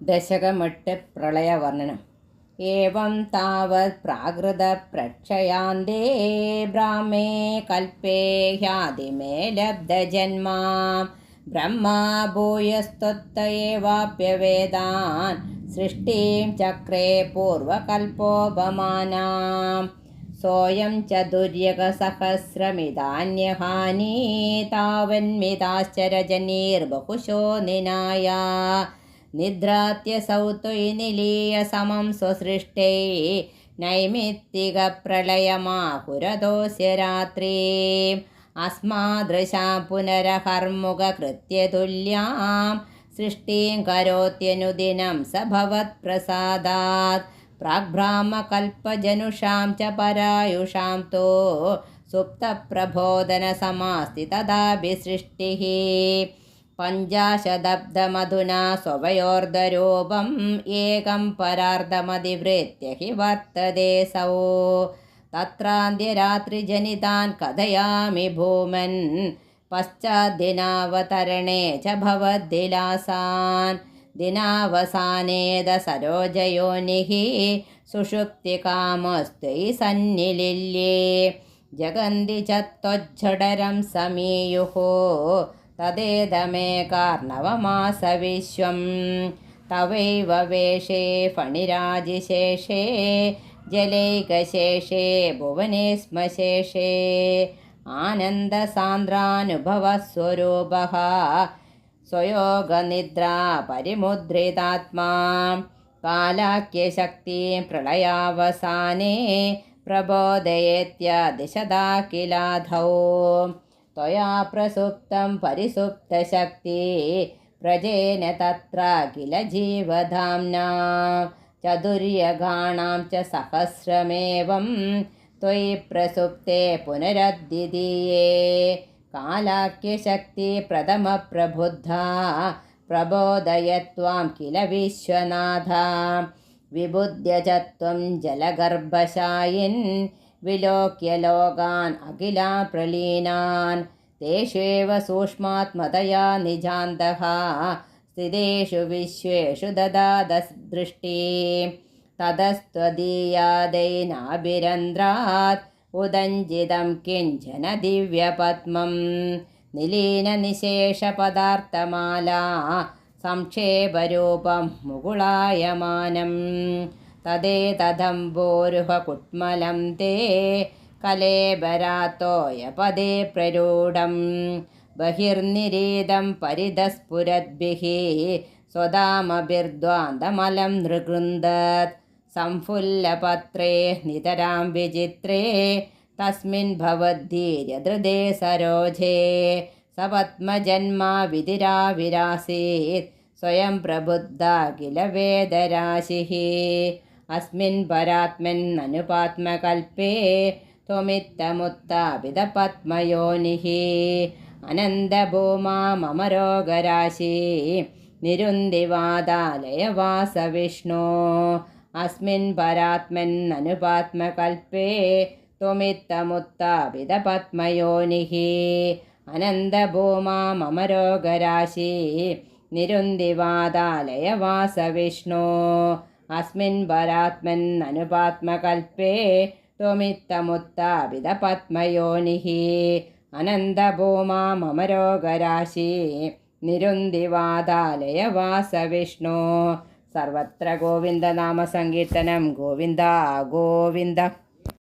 दशकमट्ट प्रलयवर्णनम्। एवं तावत् प्राकृतप्रक्षयान्ते ब्राह्मे कल्पे ह्यादिमे लब्धजन्मा ब्रह्मा भूयस्त्वत्त एवाप्यवेदान् सृष्टिं चक्रे पूर्वकल्पोपमानाम्। सोऽयं चतुर्युगसहस्रमिदान्यहानि तावन्मिताश्चरजनीर्बहुशो निनाया निद्रात्यसौ निलीय समं स्वसृष्टै नैमित्तिकप्रलयमाहुरदोऽस्य रात्रिम् अस्मादृशां पुनरहर्मुखकृत्य तुल्यां सृष्टिं करोत्यनुदिनं स भवत्प्रसादात् प्राग्ब्राह्मकल्पजनुषां च परायुषां तो सुप्तप्रबोधनसमास्ति तदाभिसृष्टिः पञ्चाशदब्धमधुना स्वभयोर्धरूपम् एकं परार्धमधिवृत्य हि वर्ततेऽसौ तत्रान्त्यरात्रिजनितान् कथयामि भूमन् पश्चाद्दिनावतरणे च भवद्दिलासान् दिनावसानेदसरोजयोनिः सुषुप्तिकामस्त्वयि सन्निलिल्ये जगन्ति च त्वज्जठरं समीयुः तदेदमेकार्णवमासविश्वं तवैव वेशे फणिराजिशेषे जलैकशेषे भुवने स्मशेषे आनन्दसान्द्रानुभवस्वरूपः स्वयोगनिद्रा परिमुद्रितात्मा कालाख्यशक्तिं प्रलयावसाने प्रबोधयेत्यदिशदाखिलाधौ त्वया प्रसुप्तं परिसुप्तशक्ति प्रजेन तत्र किल जीवधाम्ना चतुर्युगाणां च सहस्रमेवं त्वयि प्रसुप्ते पुनरद्वितीये कालाख्यशक्ति प्रथमप्रबुद्धा प्रबोधयत्वां किल विश्वनाथा विबुध्य च त्वं जलगर्भशायिन् विलोक्य लोकान् अखिलान् प्रलीनान् तेष्वेव सूक्ष्मात्मतया निजान्तः स्थितेषु विश्वेषु ददादृष्टिं ततस्त्वदीयादैनाभिरन्ध्रात् उदञ्जितं किञ्चन दिव्यपद्मं निलीननिशेषपदार्थमाला संक्षेपरूपं मुकुलायमानं तदेतदम्बोरुहकुट्मलं ते कलेबरातोयपदे प्ररूढं बहिर्निरीदं परितस्फुरद्भिः स्वधामभिर्द्वान्दमलं नृगृन्दत् संफुल्लपत्रे नितरां विचित्रे तस्मिन् भवद्धीर्यदृदे सरोजे सपद्मजन्मा विधिराविरासीत् स्वयं प्रबुद्धा किल वेदराशिः अस्मिन् परात्मन्ननुपात्मकल्पे त्वमित्तमुत्तापितपद्मयोनिः अनन्दभूमा मम रोगराशि निरुन्दिवादालयवासविष्णो अस्मिन् परात्मन्ननुपात्मकल्पे त्वमित्तमुत्तापितपद्मयोनिः अनन्दभूमा मम रोगराशि निरुन्दिवादालयवासविष्णो अस्मिन् परात्मन्ननुपात्मकल्पे त्वमित्तमुत्तापितपद्मयोनिः अनन्दभूमा मम रोगराशि निरुन्दिवादालयवासविष्णो सर्वत्र गोविन्दनामसङ्कीर्तनं गोविन्द गोविन्द।